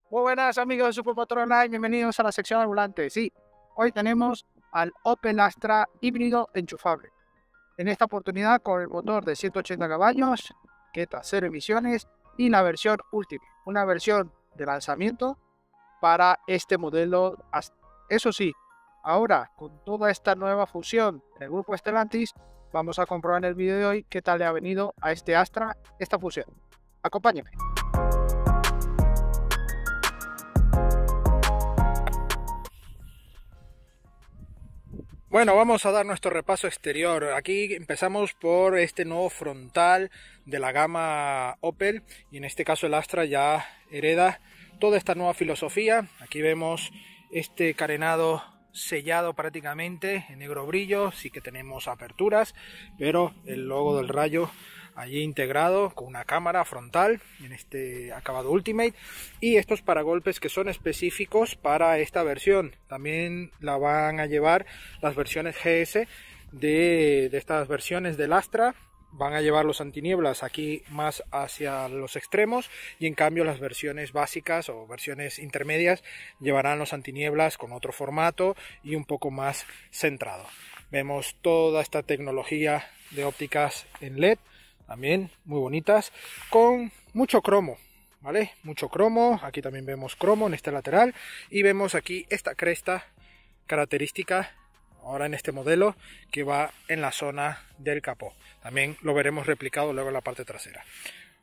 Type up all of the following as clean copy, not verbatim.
Muy buenas amigos de Supermotor Online, bienvenidos a la sección ambulante. Sí, hoy tenemos al Opel Astra híbrido enchufable. En esta oportunidad con el motor de 180 caballos, quieta 0 emisiones y la versión última, una versión de lanzamiento para este modelo Astra. Eso sí, ahora con toda esta nueva fusión del grupo Stellantis, vamos a comprobar en el vídeo de hoy qué tal le ha venido a este Astra esta fusión. Acompáñenme. Bueno, vamos a dar nuestro repaso exterior. Aquí empezamos por este nuevo frontal de la gama Opel y en este caso el Astra ya hereda toda esta nueva filosofía. Aquí vemos este carenado sellado prácticamente en negro brillo, sí que tenemos aperturas, pero el logo del Rayo allí integrado con una cámara frontal en este acabado Ultimate, y estos paragolpes que son específicos para esta versión. También la van a llevar las versiones GS de estas versiones del Astra. Van a llevar los antinieblas aquí más hacia los extremos, y en cambio las versiones básicas o versiones intermedias llevarán los antinieblas con otro formato y un poco más centrado. Vemos toda esta tecnología de ópticas en LED, también muy bonitas, con mucho cromo, ¿vale? Mucho cromo. Aquí también vemos cromo en este lateral, y vemos aquí esta cresta característica ahora en este modelo que va en la zona del capó. También lo veremos replicado luego en la parte trasera.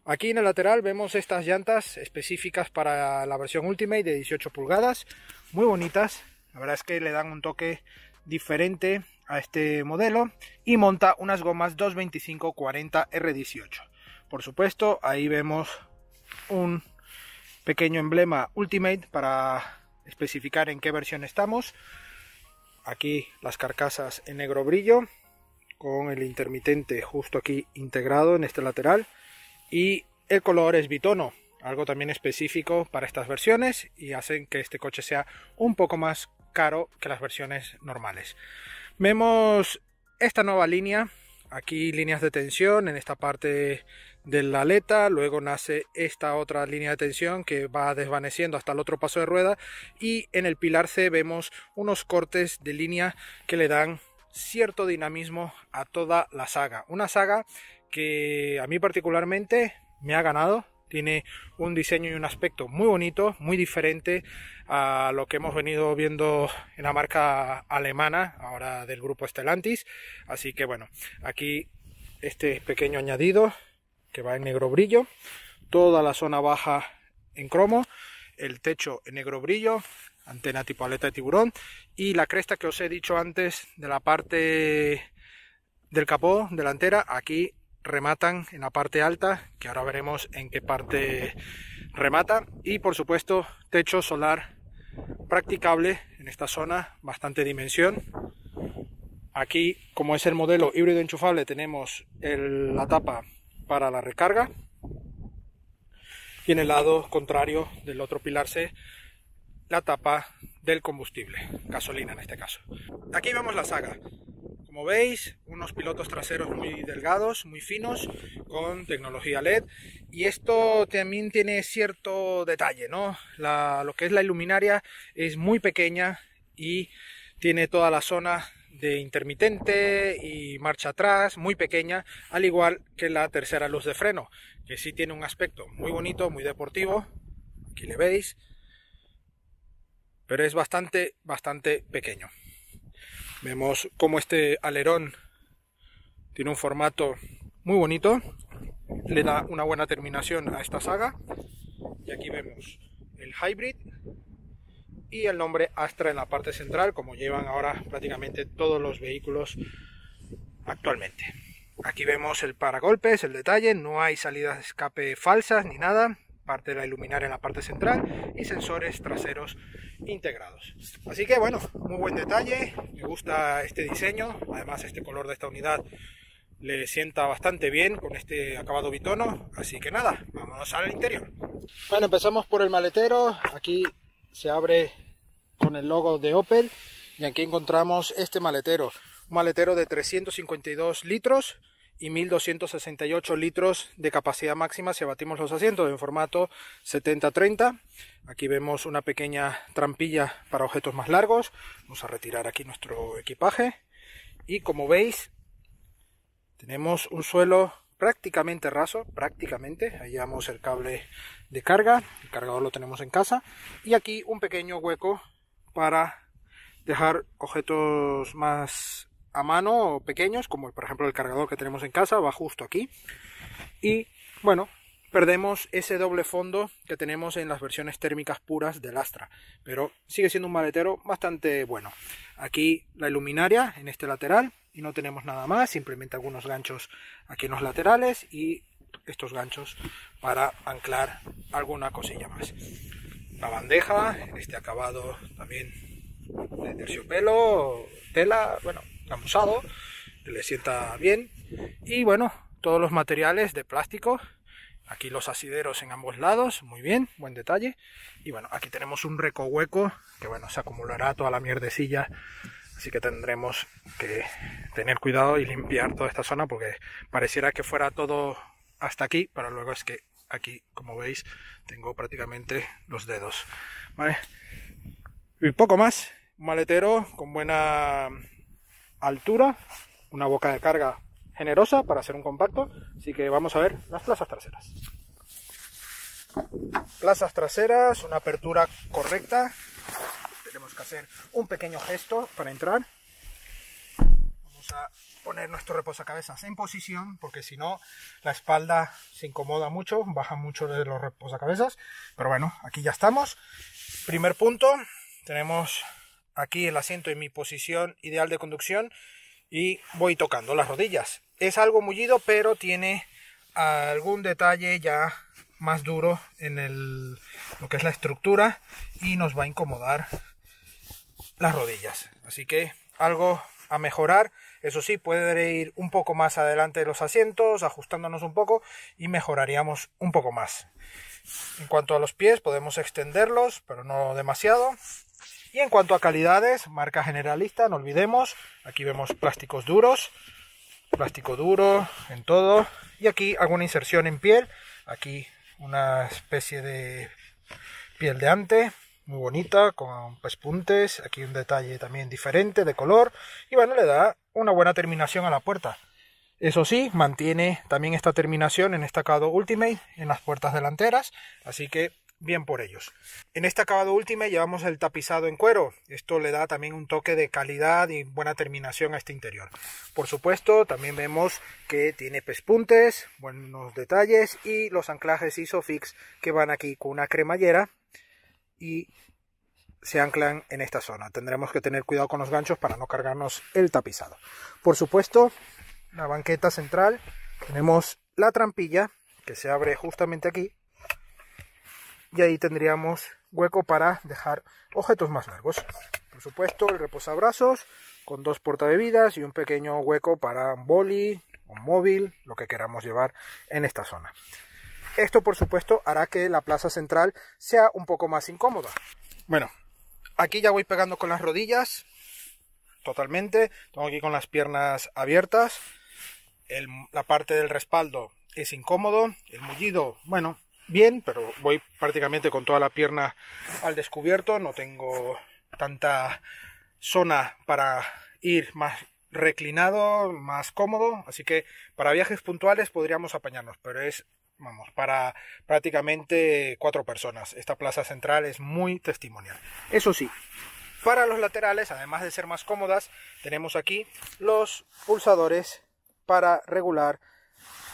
Aquí en el lateral vemos estas llantas específicas para la versión Ultimate de 18 pulgadas, muy bonitas. La verdad es que le dan un toque diferente a este modelo, y monta unas gomas 225/40 R18. Por supuesto, ahí vemos un pequeño emblema Ultimate para especificar en qué versión estamos. Aquí las carcasas en negro brillo con el intermitente justo aquí integrado en este lateral, y el color es bitono, algo también específico para estas versiones, y hacen que este coche sea un poco más caro que las versiones normales. Vemos esta nueva línea, aquí líneas de tensión en esta parte de la aleta, luego nace esta otra línea de tensión que va desvaneciendo hasta el otro paso de rueda, y en el pilar C vemos unos cortes de línea que le dan cierto dinamismo a toda la saga. Una saga que a mí particularmente me ha ganado. Tiene un diseño y un aspecto muy bonito, muy diferente a lo que hemos venido viendo en la marca alemana, ahora del grupo Stellantis. Así que bueno, aquí este pequeño añadido que va en negro brillo, toda la zona baja en cromo, el techo en negro brillo, antena tipo aleta de tiburón, y la cresta que os he dicho antes de la parte del capó delantera, aquí rematan en la parte alta, que ahora veremos en qué parte remata, y por supuesto techo solar practicable en esta zona, bastante dimensión. Aquí, como es el modelo híbrido enchufable, tenemos la tapa para la recarga, y en el lado contrario del otro pilar C, la tapa del combustible, gasolina en este caso. Aquí vemos la saga. Como veis, unos pilotos traseros muy delgados, muy finos, con tecnología LED, y esto también tiene cierto detalle, ¿no? Lo que es la iluminaria es muy pequeña y tiene toda la zona de intermitente y marcha atrás muy pequeña, al igual que la tercera luz de freno, que sí tiene un aspecto muy bonito, muy deportivo. Aquí le veis, pero es bastante pequeño. Vemos cómo este alerón tiene un formato muy bonito, le da una buena terminación a esta saga. Y aquí vemos el Hybrid y el nombre Astra en la parte central, como llevan ahora prácticamente todos los vehículos actualmente. Aquí vemos el paragolpes, el detalle, no hay salidas de escape falsas ni nada, parte de la luminaria en la parte central y sensores traseros integrados. Así que bueno, muy buen detalle, me gusta este diseño, además este color de esta unidad le sienta bastante bien con este acabado bitono. Así que nada, vamos al interior. Bueno, empezamos por el maletero. Aquí se abre con el logo de Opel, y aquí encontramos este maletero, un maletero de 352 litros y 1268 litros de capacidad máxima si abatimos los asientos en formato 70-30. Aquí vemos una pequeña trampilla para objetos más largos. Vamos a retirar aquí nuestro equipaje y como veis tenemos un suelo prácticamente raso, ahí llevamos el cable de carga, el cargador lo tenemos en casa y aquí un pequeño hueco para dejar objetos más a mano o pequeños, como por ejemplo el cargador que tenemos en casa, va justo aquí. Y bueno, perdemos ese doble fondo que tenemos en las versiones térmicas puras del Astra, pero sigue siendo un maletero bastante bueno. Aquí la iluminaria en este lateral y no tenemos nada más, simplemente algunos ganchos aquí en los laterales y estos ganchos para anclar alguna cosilla más. La bandeja en este acabado también de terciopelo, tela, bueno, gamusado, le sienta bien. Y bueno, todos los materiales de plástico. Aquí los asideros en ambos lados, muy bien, buen detalle. Y bueno, aquí tenemos un recohueco que bueno, se acumulará toda la mierdecilla, así que tendremos que tener cuidado y limpiar toda esta zona porque pareciera que fuera todo hasta aquí, pero luego es que aquí, como veis, tengo prácticamente los dedos, ¿vale? Y poco más, un maletero con buena altura, una boca de carga generosa para hacer un compacto, así que vamos a ver las plazas traseras. Plazas traseras, una apertura correcta, tenemos que hacer un pequeño gesto para entrar. Vamos a poner nuestro reposacabezas en posición, porque si no la espalda se incomoda mucho, baja mucho de los reposacabezas, pero bueno, aquí ya estamos. Primer punto, tenemos aquí el asiento en mi posición ideal de conducción y voy tocando las rodillas. Es algo mullido, pero tiene algún detalle ya más duro en lo que es la estructura y nos va a incomodar las rodillas. Así que algo a mejorar. Eso sí, puede ir un poco más adelante de los asientos, ajustándonos un poco y mejoraríamos un poco más. En cuanto a los pies, podemos extenderlos, pero no demasiado. Y en cuanto a calidades, marca generalista, no olvidemos, aquí vemos plásticos duros, plástico duro en todo, y aquí alguna inserción en piel, aquí una especie de piel de ante, muy bonita, con pespuntes, aquí un detalle también diferente de color, y bueno, le da una buena terminación a la puerta. Eso sí, mantiene también esta terminación en este acabado Ultimate en las puertas delanteras, así que bien por ellos. En este acabado Ultimate llevamos el tapizado en cuero. Esto le da también un toque de calidad y buena terminación a este interior. Por supuesto, también vemos que tiene pespuntes, buenos detalles y los anclajes Isofix que van aquí con una cremallera y se anclan en esta zona. Tendremos que tener cuidado con los ganchos para no cargarnos el tapizado. Por supuesto, la banqueta central, tenemos la trampilla que se abre justamente aquí. Y ahí tendríamos hueco para dejar objetos más largos. Por supuesto, el reposabrazos con dos portabebidas y un pequeño hueco para un boli, un móvil, lo que queramos llevar en esta zona. Esto, por supuesto, hará que la plaza central sea un poco más incómoda. Bueno, aquí ya voy pegando con las rodillas totalmente. Tengo aquí con las piernas abiertas. La parte del respaldo es incómodo. El mullido, bueno, bien, pero voy prácticamente con toda la pierna al descubierto, no tengo tanta zona para ir más reclinado, más cómodo, así que para viajes puntuales podríamos apañarnos, pero es, vamos, para prácticamente 4 personas. Esta plaza central es muy testimonial. Eso sí, para los laterales, además de ser más cómodas, tenemos aquí los pulsadores para regular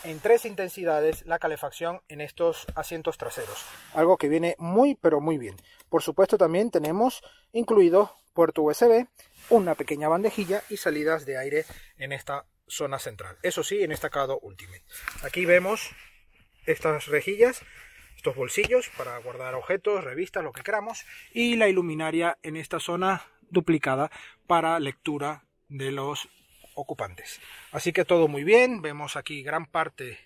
en 3 intensidades la calefacción en estos asientos traseros, algo que viene muy pero muy bien. Por supuesto también tenemos incluido puerto USB, una pequeña bandejilla y salidas de aire en esta zona central, eso sí, en este acabado Ultimate. Aquí vemos estas rejillas, estos bolsillos para guardar objetos, revistas, lo que queramos, y la iluminaria en esta zona duplicada para lectura de los ocupantes. Así que todo muy bien, vemos aquí gran parte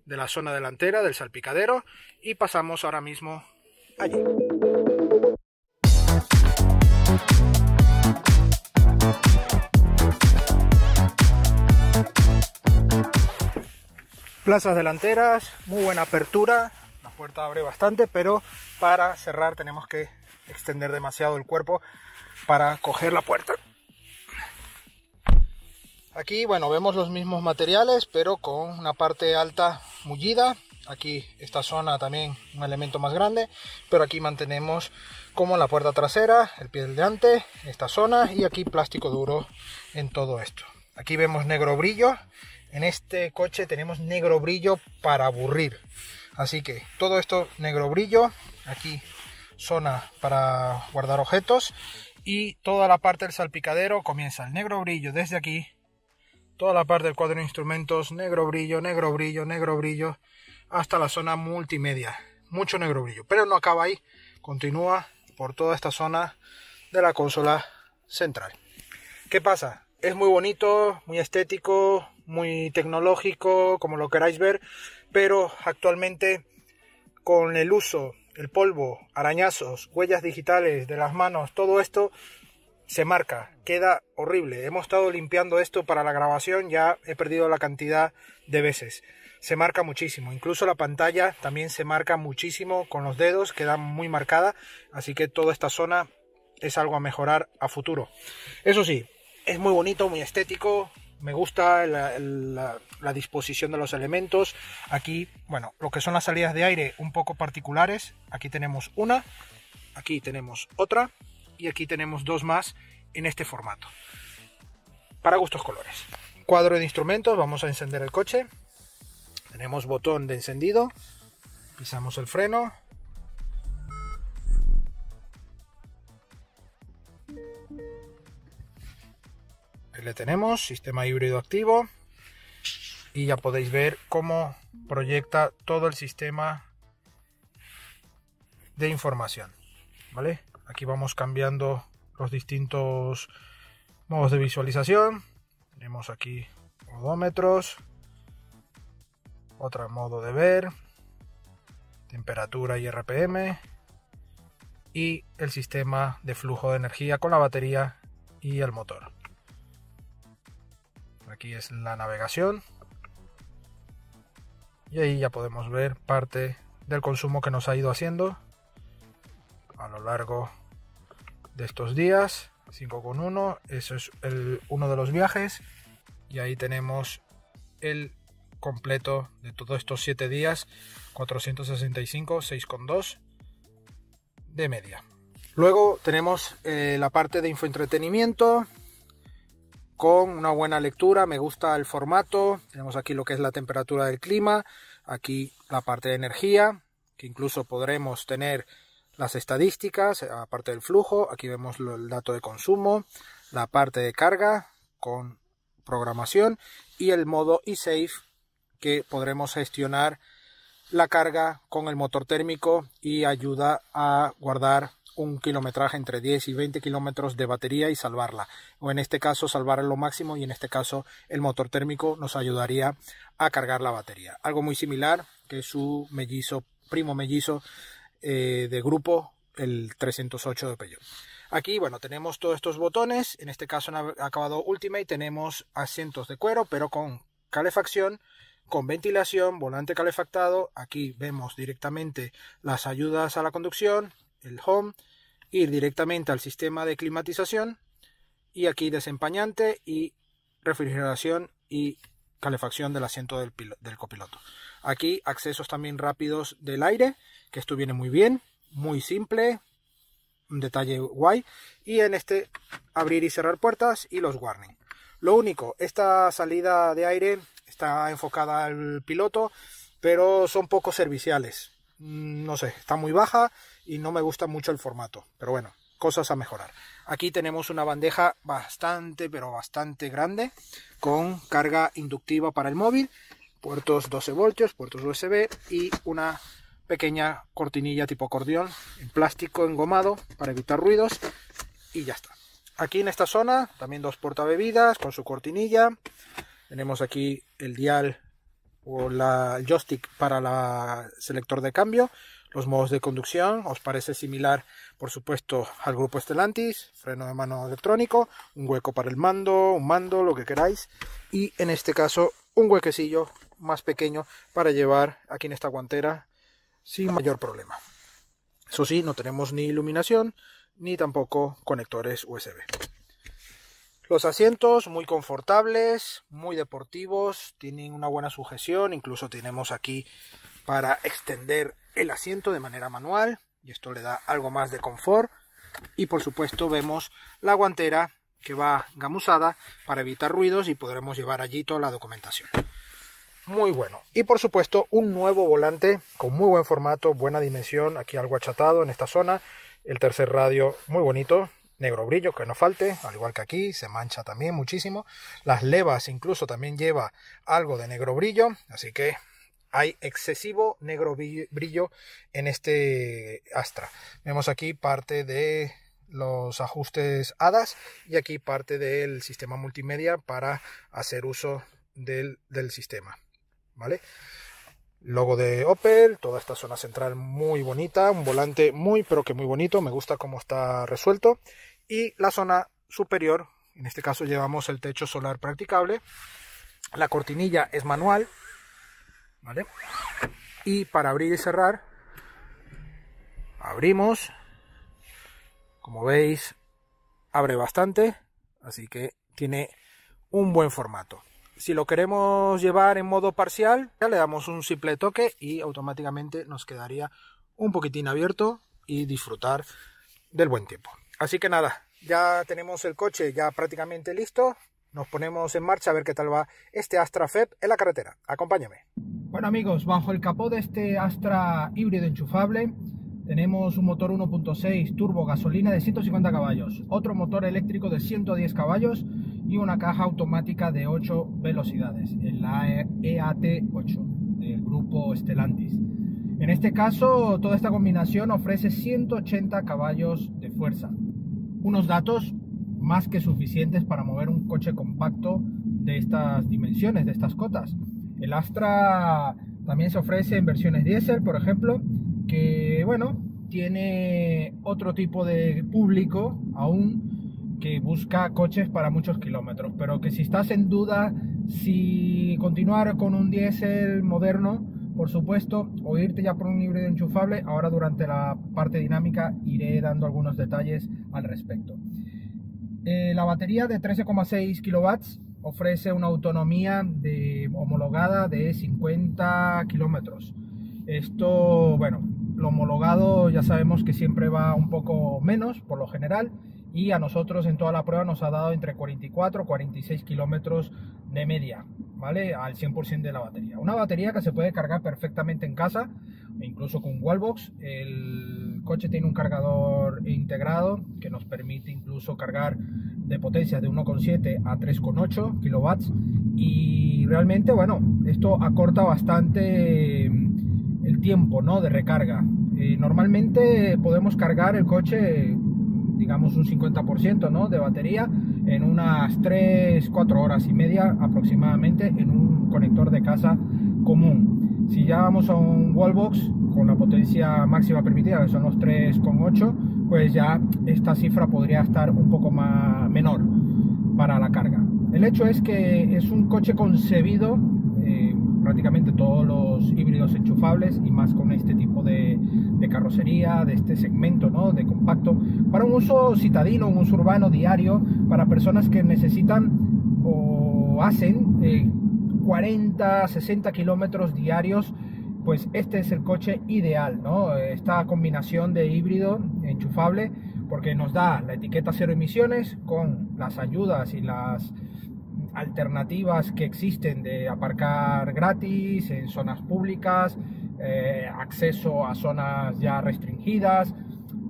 de la zona delantera del salpicadero y pasamos ahora mismo allí. Plazas delanteras, muy buena apertura, la puerta abre bastante, pero para cerrar tenemos que extender demasiado el cuerpo para coger la puerta. Aquí, bueno, vemos los mismos materiales, pero con una parte alta mullida. Aquí esta zona también un elemento más grande, pero aquí mantenemos como la puerta trasera, el pie del delante, esta zona, y aquí plástico duro en todo esto. Aquí vemos negro brillo. En este coche tenemos negro brillo para aburrir. Así que todo esto negro brillo. Aquí zona para guardar objetos. Y toda la parte del salpicadero comienza el negro brillo desde aquí. Toda la parte del cuadro de instrumentos, negro brillo, negro brillo, negro brillo. Hasta la zona multimedia. Mucho negro brillo. Pero no acaba ahí. Continúa por toda esta zona de la consola central. ¿Qué pasa? Es muy bonito, muy estético, muy tecnológico, como lo queráis ver, pero actualmente con el uso, el polvo, arañazos, huellas digitales de las manos, todo esto se marca, queda horrible. Hemos estado limpiando esto para la grabación, ya he perdido la cantidad de veces. Se marca muchísimo, incluso la pantalla también se marca muchísimo con los dedos, queda muy marcada, así que toda esta zona es algo a mejorar a futuro. Eso sí, es muy bonito, muy estético, me gusta la disposición de los elementos. Aquí, bueno, lo que son las salidas de aire un poco particulares. Aquí tenemos una, aquí tenemos otra y aquí tenemos dos más en este formato. Para gustos colores. Cuadro de instrumentos, vamos a encender el coche. Tenemos botón de encendido, pisamos el freno. Le tenemos sistema híbrido activo y ya podéis ver cómo proyecta todo el sistema de información, ¿vale? Aquí vamos cambiando los distintos modos de visualización. Tenemos aquí odómetros, otro modo de ver, temperatura y RPM y el sistema de flujo de energía con la batería y el motor. Aquí es la navegación y ahí ya podemos ver parte del consumo que nos ha ido haciendo a lo largo de estos días. 5,1, eso es uno de los viajes, y ahí tenemos el completo de todos estos 7 días, 465, 6,2 de media. Luego tenemos la parte de infoentretenimiento con una buena lectura. Me gusta el formato. Tenemos aquí lo que es la temperatura del clima, aquí la parte de energía, que incluso podremos tener las estadísticas, aparte del flujo. Aquí vemos el dato de consumo, la parte de carga con programación y el modo eSafe, que podremos gestionar la carga con el motor térmico y ayuda a guardar un kilometraje entre 10 y 20 kilómetros de batería y salvarla, o en este caso salvar lo máximo, y en este caso el motor térmico nos ayudaría a cargar la batería. Algo muy similar que su mellizo, primo mellizo de grupo, el 308 de Peugeot. Aquí, bueno, tenemos todos estos botones. En este caso, en acabado Ultimate, tenemos asientos de cuero, pero con calefacción, con ventilación, volante calefactado. Aquí vemos directamente las ayudas a la conducción, el home, ir directamente al sistema de climatización, y aquí desempañante y refrigeración y calefacción del asiento del copiloto. Aquí accesos también rápidos del aire, que esto viene muy bien, muy simple, un detalle guay. Y en este, abrir y cerrar puertas y los warning. Lo único, esta salida de aire está enfocada al piloto, pero son poco serviciales. No sé, está muy baja y no me gusta mucho el formato, pero bueno, cosas a mejorar. Aquí tenemos una bandeja bastante, pero bastante grande, con carga inductiva para el móvil, puertos 12 voltios, puertos USB y una pequeña cortinilla tipo acordeón en plástico engomado para evitar ruidos, y ya está. Aquí en esta zona también dos portabebidas con su cortinilla. Tenemos aquí el dial o el joystick para el selector de cambio, los modos de conducción. Os parece similar, por supuesto, al grupo Stellantis. Freno de mano electrónico, un hueco para el mando, un mando, lo que queráis, y en este caso un huequecillo más pequeño para llevar aquí en esta guantera sin mayor problema. Eso sí, no tenemos ni iluminación ni tampoco conectores USB. Los asientos muy confortables, muy deportivos, tienen una buena sujeción, incluso tenemos aquí para extender el asiento de manera manual y esto le da algo más de confort. Y por supuesto vemos la guantera que va gamuzada para evitar ruidos y podremos llevar allí toda la documentación. Muy bueno. Y por supuesto un nuevo volante con muy buen formato, buena dimensión, aquí algo achatado en esta zona. El tercer radio muy bonito, negro brillo, que no falte, al igual que aquí, se mancha también muchísimo. Las levas incluso también lleva algo de negro brillo, así que hay excesivo negro brillo en este Astra. Vemos aquí parte de los ajustes HADAS y aquí parte del sistema multimedia para hacer uso del sistema, ¿vale? Logo de Opel, toda esta zona central muy bonita, un volante muy pero que muy bonito, me gusta cómo está resuelto. Y la zona superior, en este caso llevamos el techo solar practicable, la cortinilla es manual, ¿vale? Y para abrir y cerrar, abrimos, como veis, abre bastante, así que tiene un buen formato. Si lo queremos llevar en modo parcial, ya le damos un simple toque y automáticamente nos quedaría un poquitín abierto y disfrutar del buen tiempo. Así que nada, ya tenemos el coche ya prácticamente listo. Nos ponemos en marcha a ver qué tal va este Astra FEP en la carretera. Acompáñame. Bueno amigos, bajo el capó de este Astra híbrido enchufable tenemos un motor 1.6 turbo gasolina de 150 caballos, otro motor eléctrico de 110 caballos y una caja automática de 8 velocidades, el EAT8 del grupo Stellantis. En este caso, toda esta combinación ofrece 180 caballos de fuerza. Unos datos más que suficientes para mover un coche compacto de estas dimensiones, de estas cotas. El Astra también se ofrece en versiones diésel, por ejemplo, que bueno, tiene otro tipo de público aún que busca coches para muchos kilómetros, pero que si estás en duda si continuar con un diésel moderno, por supuesto, o irte ya por un híbrido enchufable, ahora durante la parte dinámica iré dando algunos detalles al respecto. La batería de 13,6 kilowatts ofrece una autonomía homologada de 50 kilómetros. Esto, bueno, lo homologado ya sabemos que siempre va un poco menos por lo general, y a nosotros en toda la prueba nos ha dado entre 44 y 46 kilómetros de media, ¿vale? Al 100% de la batería. Una batería que se puede cargar perfectamente en casa, incluso con wallbox. El coche tiene un cargador integrado que nos permite incluso cargar de potencia de 1,7 a 3,8 kilowatts, y realmente, bueno, esto acorta bastante el tiempo, ¿no?, de recarga. Normalmente podemos cargar el coche, digamos un 50%, ¿no?, de batería en unas 3-4 horas y media aproximadamente en un conector de casa común. Si ya vamos a un wallbox con la potencia máxima permitida, que son los 3,8, pues ya esta cifra podría estar un poco menor para la carga. El hecho es que es un coche concebido, prácticamente todos los híbridos enchufables y más con este tipo de carrocería, de este segmento, ¿no?, de compacto, para un uso citadino, un uso urbano diario, para personas que necesitan o hacen 40-60 kilómetros diarios, pues este es el coche ideal, ¿no? Esta combinación de híbrido enchufable, porque nos da la etiqueta cero emisiones con las ayudas y las alternativas que existen de aparcar gratis en zonas públicas, acceso a zonas ya restringidas,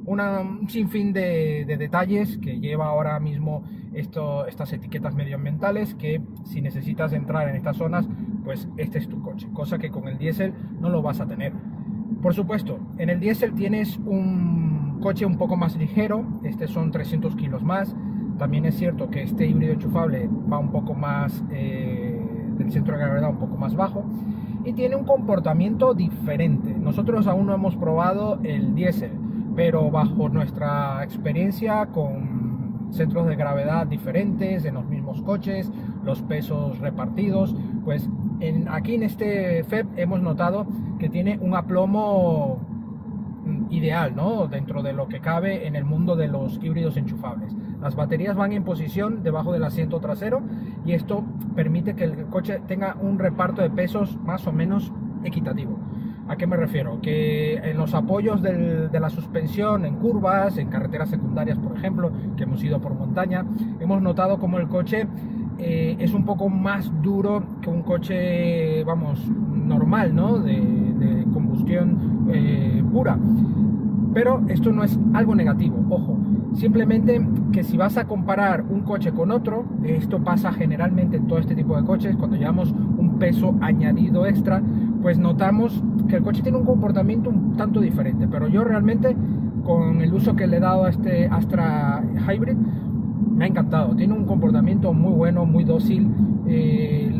un sinfín de detalles que lleva ahora mismo estas etiquetas medioambientales, que si necesitas entrar en estas zonas, pues este es tu coche, cosa que con el diésel no lo vas a tener. Por supuesto, en el diésel tienes un coche un poco más ligero, son 300 kilos más. También es cierto que este híbrido enchufable va un poco más del centro de gravedad, un poco más bajo, y tiene un comportamiento diferente. Nosotros aún no hemos probado el diésel, pero bajo nuestra experiencia con centros de gravedad diferentes en los mismos coches, los pesos repartidos. Pues aquí en este FEV hemos notado que tiene un aplomo ideal, ¿no? Dentro de lo que cabe en el mundo de los híbridos enchufables. Las baterías van en posición debajo del asiento trasero y esto permite que el coche tenga un reparto de pesos más o menos equitativo. ¿A qué me refiero? Que en los apoyos de la suspensión, en curvas, en carreteras secundarias, por ejemplo, que hemos ido por montaña, hemos notado como el coche es un poco más duro que un coche, vamos, normal, ¿no? De combustión pura. Pero esto no es algo negativo, ojo. Simplemente que si vas a comparar un coche con otro, esto pasa generalmente en todo este tipo de coches, cuando llevamos un peso añadido extra, pues notamos que el coche tiene un comportamiento un tanto diferente. Pero yo realmente, con el uso que le he dado a este Astra Hybrid, me ha encantado. Tiene un comportamiento muy bueno, muy dócil.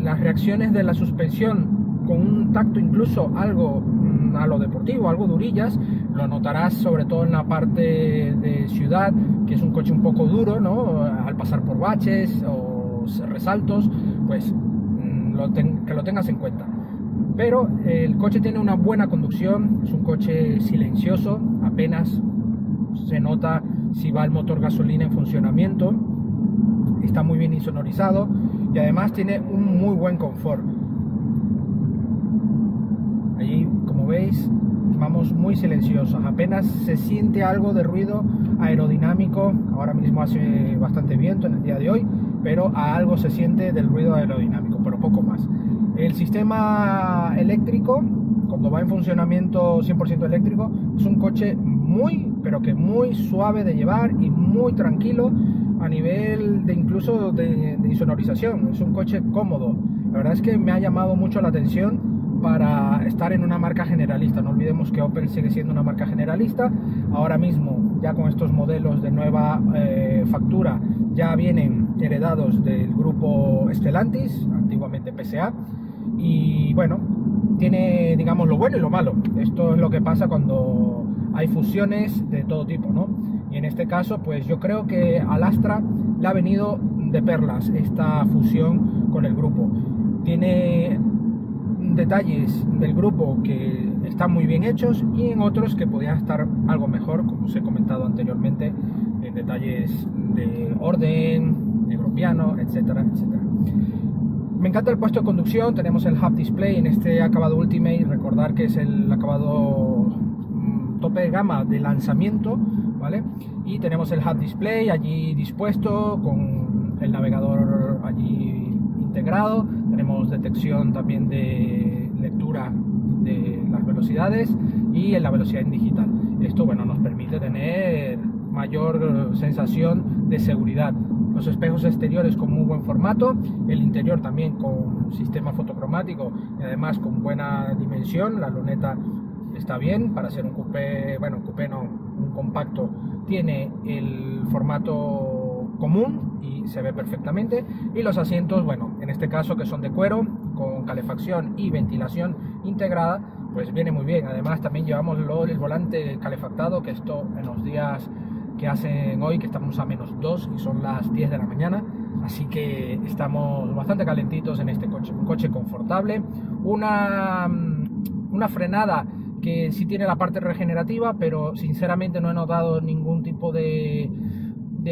Las reacciones de la suspensión, con un tacto incluso algo a lo deportivo, algo durillas, lo notarás sobre todo en la parte de ciudad, que es un coche un poco duro, ¿no? Al pasar por baches o resaltos, pues que lo tengas en cuenta. Pero el coche tiene una buena conducción, es un coche silencioso, apenas se nota si va el motor gasolina en funcionamiento, está muy bien insonorizado y además tiene un muy buen confort. Allí, como veis, vamos muy silenciosos, apenas se siente algo de ruido aerodinámico. Ahora mismo hace bastante viento en el día de hoy, pero a algo se siente del ruido aerodinámico, pero poco más. El sistema eléctrico, cuando va en funcionamiento 100% eléctrico, es un coche muy, pero que muy suave de llevar y muy tranquilo a nivel de incluso de insonorización. Es un coche cómodo. La verdad es que me ha llamado mucho la atención para estar en una marca generalista. No olvidemos que Opel sigue siendo una marca generalista. Ahora mismo, ya con estos modelos de nueva factura, ya vienen heredados del grupo Stellantis, antiguamente PSA. Y bueno, tiene, digamos, lo bueno y lo malo. Esto es lo que pasa cuando hay fusiones de todo tipo, ¿no? Y en este caso, pues yo creo que al Astra le ha venido de perlas esta fusión con el grupo. Tiene detalles del grupo que están muy bien hechos y en otros que podían estar algo mejor, como os he comentado anteriormente, en detalles de orden, negro piano, etcétera, etcétera. Me encanta el puesto de conducción. Tenemos el Hub Display en este acabado Ultimate. Recordar que es el acabado tope de gama de lanzamiento, ¿vale? Y tenemos el Hub Display allí dispuesto con el navegador allí integrado. Tenemos detección también de lectura de las velocidades y en la velocidad en digital. Esto, bueno, nos permite tener mayor sensación de seguridad. Los espejos exteriores con muy buen formato, el interior también con sistema fotocromático y además con buena dimensión. La luneta está bien para ser un coupé, bueno, un coupé no, un compacto. Tiene el formato común y se ve perfectamente. Y los asientos, bueno, en este caso que son de cuero, con calefacción y ventilación integrada, pues viene muy bien. Además también llevamos el volante calefactado, que esto en los días que hacen hoy, que estamos a -2 y son las 10 de la mañana, así que estamos bastante calentitos en este coche. Un coche confortable, una frenada que sí tiene la parte regenerativa, pero sinceramente no he notado ningún tipo de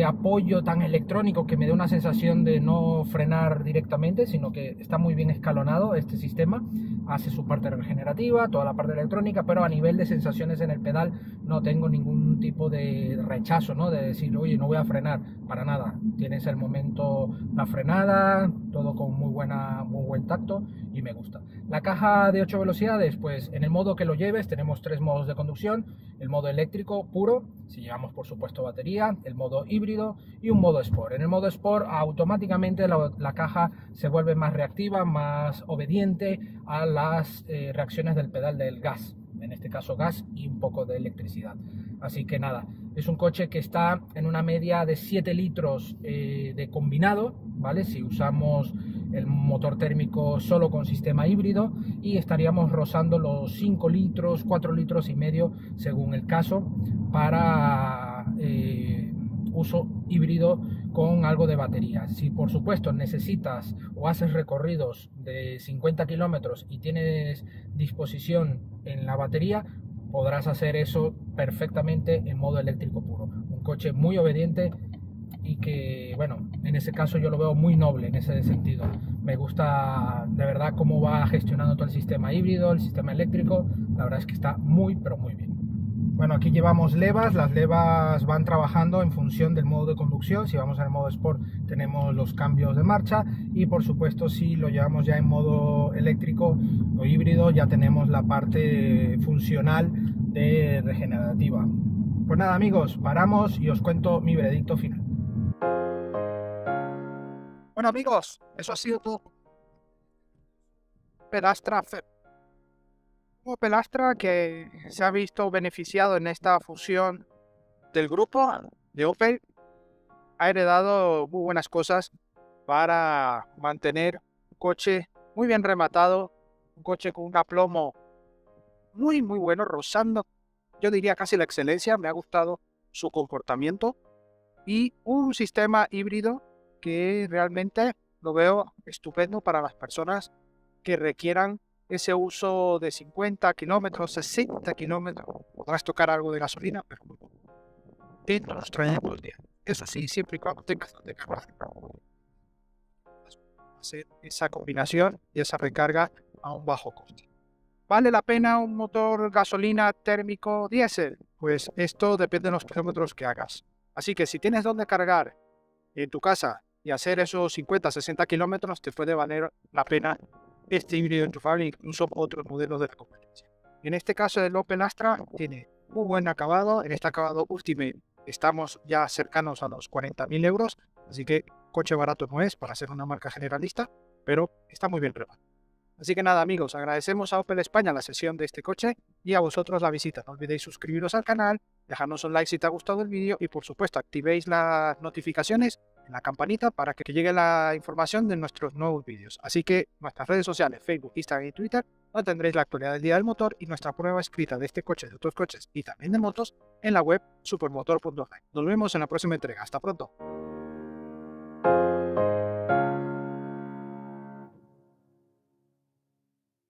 apoyo tan electrónico que me dé una sensación de no frenar directamente, sino que está muy bien escalonado este sistema. Hace su parte regenerativa, toda la parte electrónica, pero a nivel de sensaciones en el pedal no tengo ningún tipo de rechazo, ¿no? De decir, oye, no voy a frenar, para nada. Tienes el momento, la frenada, todo con muy buen tacto y me gusta. La caja de 8 velocidades, pues en el modo que lo lleves tenemos 3 modos de conducción: el modo eléctrico puro, si llevamos por supuesto batería, el modo híbrido y un modo Sport. En el modo Sport automáticamente la caja se vuelve más reactiva, más obediente a las reacciones del pedal del gas, en este caso gas y un poco de electricidad. Así que nada, es un coche que está en una media de 7 litros de combinado, ¿vale? Si usamos el motor térmico solo con sistema híbrido, y estaríamos rozando los 5 litros, 4 litros y medio según el caso, para uso híbrido con algo de batería. Si por supuesto necesitas o haces recorridos de 50 kilómetros y tienes disposición en la batería, podrás hacer eso perfectamente en modo eléctrico puro. Un coche muy obediente y que, bueno, en ese caso yo lo veo muy noble en ese sentido. Me gusta de verdad cómo va gestionando todo el sistema híbrido, el sistema eléctrico. La verdad es que está muy, pero muy bien. Bueno, aquí llevamos levas. Las levas van trabajando en función del modo de conducción. Si vamos al modo Sport tenemos los cambios de marcha, y por supuesto si lo llevamos ya en modo eléctrico o híbrido ya tenemos la parte funcional de regenerativa. Pues nada amigos, paramos y os cuento mi veredicto final. Bueno amigos, eso ha sido todo. Opel Astra que se ha visto beneficiado en esta fusión del grupo de Opel, ha heredado muy buenas cosas para mantener un coche muy bien rematado, un coche con un aplomo muy bueno, rozando, yo diría casi la excelencia. Me ha gustado su comportamiento, y un sistema híbrido que realmente lo veo estupendo para las personas que requieran ese uso de 50 kilómetros, 60 kilómetros. Podrás tocar algo de gasolina, pero dentro de los trayectos de es así, siempre y cuando tengas donde cargar. Hacer esa combinación y esa recarga a un bajo coste. ¿Vale la pena un motor gasolina térmico diésel? Pues esto depende de los kilómetros que hagas. Así que si tienes donde cargar en tu casa y hacer esos 50-60 kilómetros, te puede valer la pena este híbrido enchufable, incluso otros modelos de la competencia. En este caso el Opel Astra tiene muy buen acabado. En este acabado Ultimate estamos ya cercanos a los 40.000 euros, así que coche barato no es para ser una marca generalista, pero está muy bien preparado. Así que nada amigos, agradecemos a Opel España la sesión de este coche y a vosotros la visita. No olvidéis suscribiros al canal, dejarnos un like si te ha gustado el vídeo y por supuesto activéis las notificaciones en la campanita para que llegue la información de nuestros nuevos vídeos. Así que nuestras redes sociales, Facebook, Instagram y Twitter, donde tendréis la actualidad del día del motor y nuestra prueba escrita de este coche, de otros coches y también de motos en la web supermotor.online. Nos vemos en la próxima entrega. Hasta pronto.